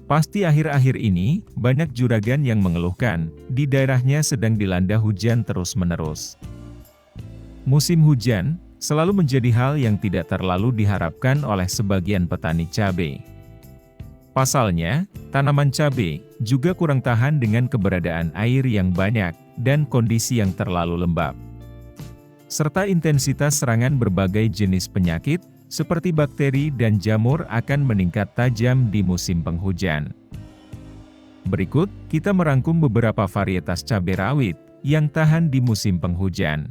Pasti akhir-akhir ini, banyak juragan yang mengeluhkan, di daerahnya sedang dilanda hujan terus-menerus. Musim hujan, selalu menjadi hal yang tidak terlalu diharapkan oleh sebagian petani cabai. Pasalnya, tanaman cabai juga kurang tahan dengan keberadaan air yang banyak, dan kondisi yang terlalu lembab. Serta intensitas serangan berbagai jenis penyakit, seperti bakteri dan jamur akan meningkat tajam di musim penghujan. Berikut, kita merangkum beberapa varietas cabai rawit yang tahan di musim penghujan.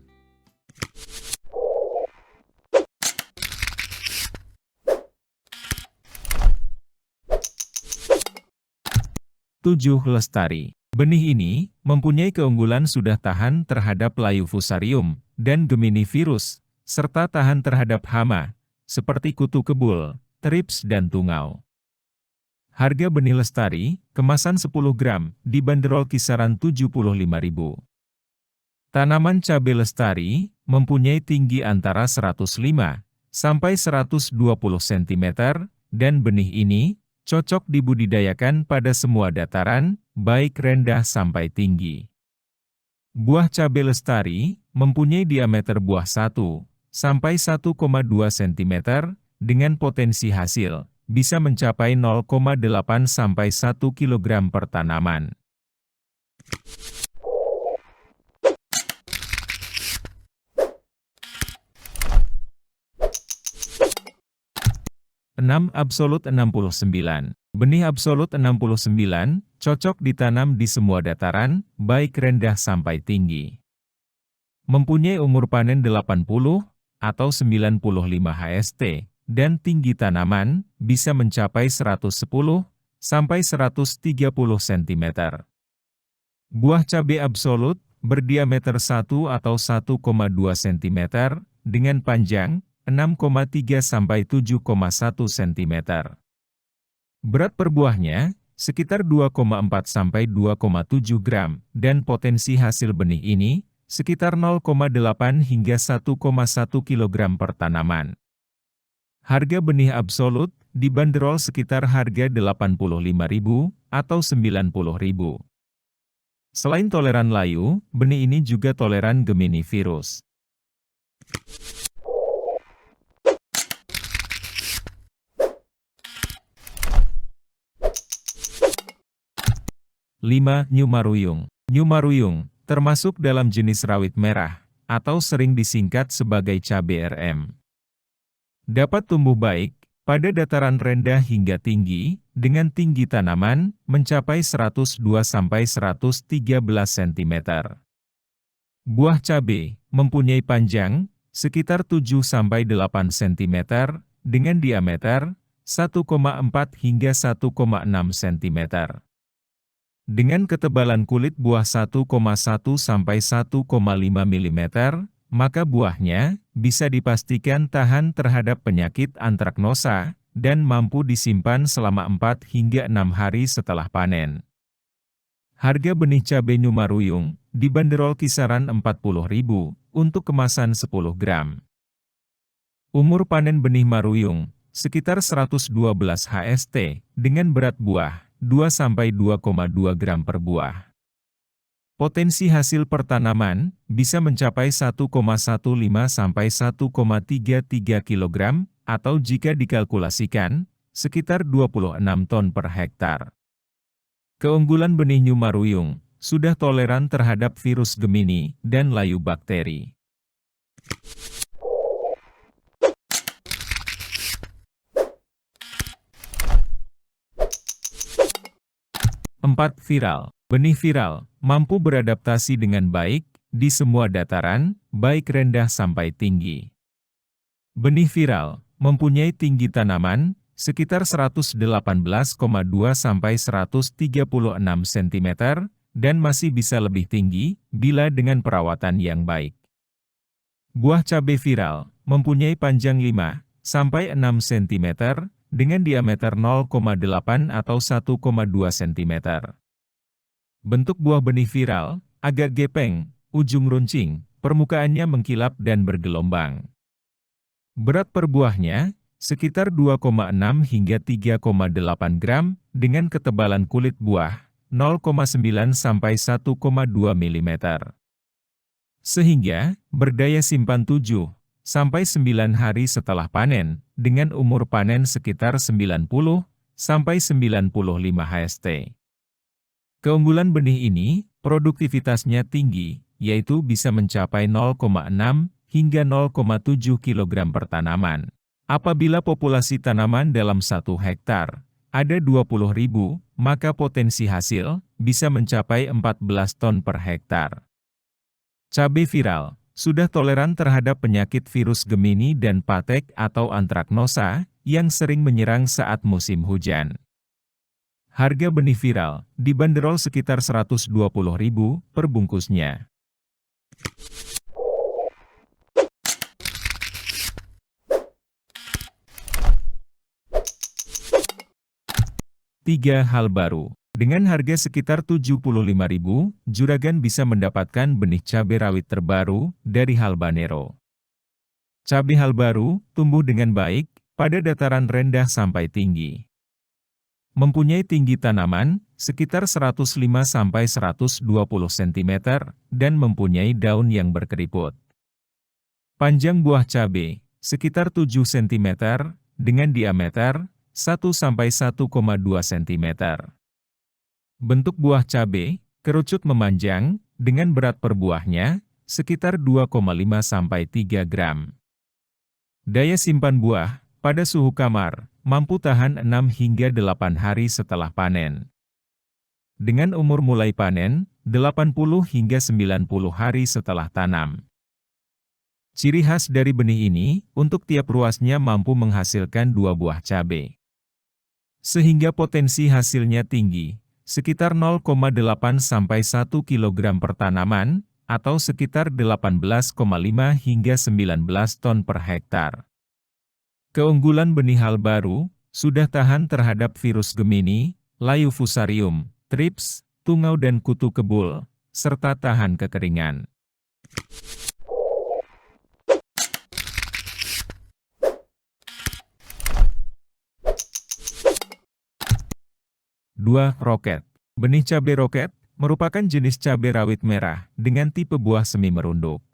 7. Lestari. Benih ini mempunyai keunggulan sudah tahan terhadap layu fusarium dan Gemini virus, serta tahan terhadap hama, seperti kutu kebul, trips dan tungau. Harga benih lestari, kemasan 10 gram, dibanderol kisaran Rp75.000. Tanaman cabai lestari mempunyai tinggi antara 105 sampai 120 cm, dan benih ini cocok dibudidayakan pada semua dataran, baik rendah sampai tinggi. Buah cabai lestari mempunyai diameter buah 1 sampai 1,2 cm, dengan potensi hasil bisa mencapai 0,8 sampai 1 kg per tanaman. 6. Absolut 69. Benih Absolut 69 cocok ditanam di semua dataran, baik rendah sampai tinggi. Mempunyai umur panen 80 atau 95 HST, dan tinggi tanaman bisa mencapai 110 sampai 130 cm. Buah cabai Absolut berdiameter 1 atau 1,2 cm, dengan panjang 6,3 sampai 7,1 cm. Berat per buahnya sekitar 2,4 sampai 2,7 gram, dan potensi hasil benih ini sekitar 0,8 hingga 1,1 kg per tanaman. Harga benih Absolut dibanderol sekitar harga Rp85.000 atau Rp90.000. Selain toleran layu, benih ini juga toleran Gemini virus. 5. New Maruyung. New Maruyung termasuk dalam jenis rawit merah, atau sering disingkat sebagai cabai RM. Dapat tumbuh baik pada dataran rendah hingga tinggi, dengan tinggi tanaman mencapai 102 sampai 113 cm. Buah cabai mempunyai panjang sekitar 7 sampai 8 cm, dengan diameter 1,4 hingga 1,6 cm. Dengan ketebalan kulit buah 1,1 sampai 1,5 mm, maka buahnya bisa dipastikan tahan terhadap penyakit antraknosa, dan mampu disimpan selama 4 hingga 6 hari setelah panen. Harga benih cabai New Maruyung dibanderol kisaran Rp40.000 untuk kemasan 10 gram. Umur panen benih Maruyung sekitar 112 HST, dengan berat buah 2-2,2 gram per buah. Potensi hasil per tanaman bisa mencapai 1,15 sampai 1,33 kg, atau jika dikalkulasikan, sekitar 26 ton per hektar. Keunggulan benih New Maruyung sudah toleran terhadap virus Gemini dan layu bakteri. 4. Viral. Benih viral mampu beradaptasi dengan baik di semua dataran, baik rendah sampai tinggi. Benih viral mempunyai tinggi tanaman sekitar 118,2 sampai 136 cm, dan masih bisa lebih tinggi bila dengan perawatan yang baik. Buah cabai viral mempunyai panjang 5 sampai 6 cm, dengan diameter 0,8 atau 1,2 cm. Bentuk buah benih viral agak gepeng, ujung runcing, permukaannya mengkilap dan bergelombang. Berat per buahnya sekitar 2,6 hingga 3,8 gram, dengan ketebalan kulit buah 0,9 sampai 1,2 mm. Sehingga, berdaya simpan 7 sampai 9 hari setelah panen, dengan umur panen sekitar 90 sampai 95 HST. Keunggulan benih ini, produktivitasnya tinggi, yaitu bisa mencapai 0,6 hingga 0,7 kg per tanaman. Apabila populasi tanaman dalam 1 hektar ada 20.000, maka potensi hasil bisa mencapai 14 ton per hektar. Cabai viral sudah toleran terhadap penyakit virus Gemini dan patek atau antraknosa yang sering menyerang saat musim hujan. Harga benih viral dibanderol sekitar 120.000 per bungkusnya. Tiga hal baru. Dengan harga sekitar 75.000, Juragan bisa mendapatkan benih cabai rawit terbaru dari Habanero. Cabai Habanero tumbuh dengan baik pada dataran rendah sampai tinggi. Mempunyai tinggi tanaman sekitar 105 sampai 120 cm dan mempunyai daun yang berkeriput. Panjang buah cabai sekitar 7 cm dengan diameter 1 sampai 1,2 cm. Bentuk buah cabai kerucut memanjang dengan berat per buahnya sekitar 2,5 sampai 3 gram. Daya simpan buah pada suhu kamar mampu tahan 6 hingga 8 hari setelah panen. Dengan umur mulai panen 80 hingga 90 hari setelah tanam. Ciri khas dari benih ini, untuk tiap ruasnya mampu menghasilkan 2 buah cabai. Sehingga potensi hasilnya tinggi, sekitar 0,8 sampai 1 kg per tanaman, atau sekitar 18,5 hingga 19 ton per hektar. Keunggulan benih Habanero, sudah tahan terhadap virus Gemini, layu fusarium, trips, tungau dan kutu kebul, serta tahan kekeringan. Dua, roket. Benih cabai roket merupakan jenis cabai rawit merah dengan tipe buah semi merunduk.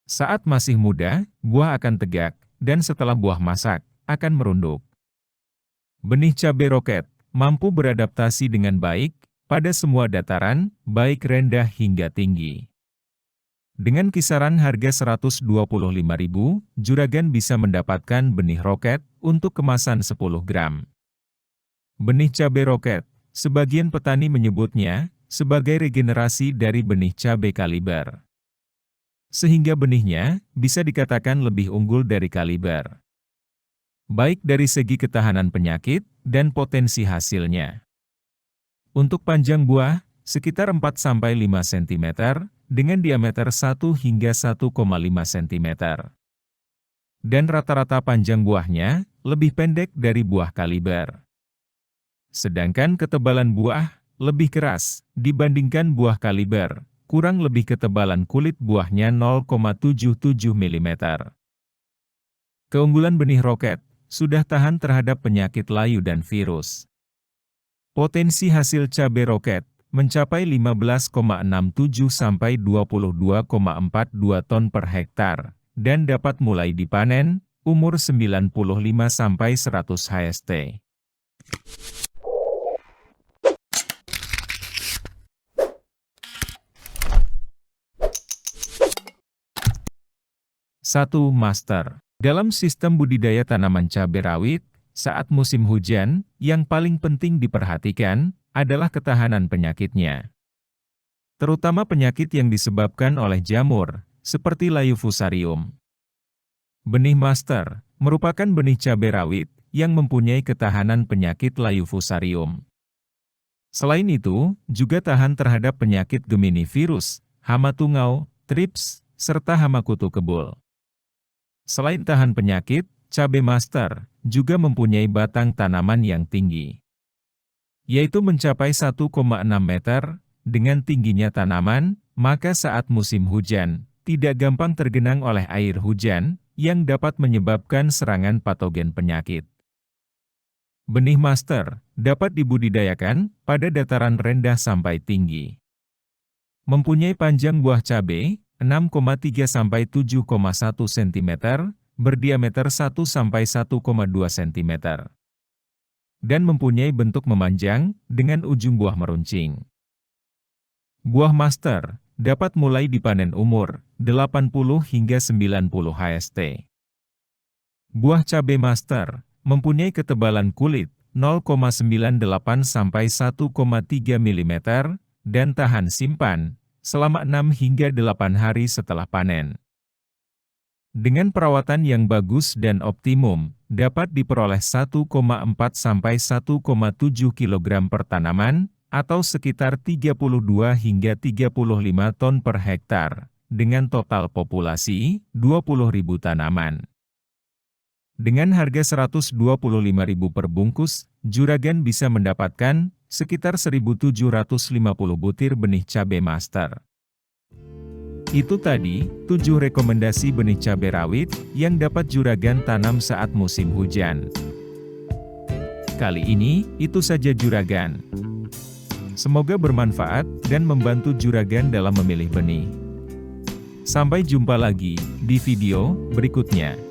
Saat masih muda, buah akan tegak, dan setelah buah masak, akan merunduk. Benih cabai roket mampu beradaptasi dengan baik pada semua dataran, baik rendah hingga tinggi. Dengan kisaran harga 125.000, Juragan bisa mendapatkan benih roket untuk kemasan 10 gram. Benih cabai roket, sebagian petani menyebutnya sebagai regenerasi dari benih cabai kaliber. Sehingga benihnya bisa dikatakan lebih unggul dari kaliber. Baik dari segi ketahanan penyakit dan potensi hasilnya. Untuk panjang buah, sekitar 4-5 cm, dengan diameter 1 hingga 1,5 cm. Dan rata-rata panjang buahnya lebih pendek dari buah kaliber. Sedangkan ketebalan buah lebih keras dibandingkan buah kaliber, kurang lebih ketebalan kulit buahnya 0,77 mm. Keunggulan benih roket sudah tahan terhadap penyakit layu dan virus. Potensi hasil cabai roket mencapai 15,67 sampai 22,42 ton per hektar dan dapat mulai dipanen umur 95 sampai 100 HST. 1. Master. Dalam sistem budidaya tanaman cabai rawit, saat musim hujan, yang paling penting diperhatikan adalah ketahanan penyakitnya. Terutama penyakit yang disebabkan oleh jamur, seperti layu fusarium. Benih master merupakan benih cabai rawit yang mempunyai ketahanan penyakit layu fusarium. Selain itu, juga tahan terhadap penyakit Gemini virus, hama tungau, trips, serta hama kutu kebul. Selain tahan penyakit, cabai master juga mempunyai batang tanaman yang tinggi, yaitu mencapai 1,6 meter. Dengan tingginya tanaman, maka saat musim hujan, tidak gampang tergenang oleh air hujan yang dapat menyebabkan serangan patogen penyakit. Benih master dapat dibudidayakan pada dataran rendah sampai tinggi. Mempunyai panjang buah cabai 6,3 sampai 7,1 cm, berdiameter 1 sampai 1,2 cm. Dan mempunyai bentuk memanjang dengan ujung buah meruncing. Buah master dapat mulai dipanen umur 80 hingga 90 HST. Buah cabai master mempunyai ketebalan kulit 0,98 sampai 1,3 mm dan tahan simpan selama 6 hingga 8 hari setelah panen. Dengan perawatan yang bagus dan optimum, dapat diperoleh 1,4 sampai 1,7 kg per tanaman atau sekitar 32 hingga 35 ton per hektar dengan total populasi 20.000 tanaman. Dengan harga Rp125.000 per bungkus, juragan bisa mendapatkan sekitar 1.750 butir benih cabai master. Itu tadi, 7 rekomendasi benih cabai rawit yang dapat juragan tanam saat musim hujan. Kali ini, itu saja juragan. Semoga bermanfaat dan membantu juragan dalam memilih benih. Sampai jumpa lagi di video berikutnya.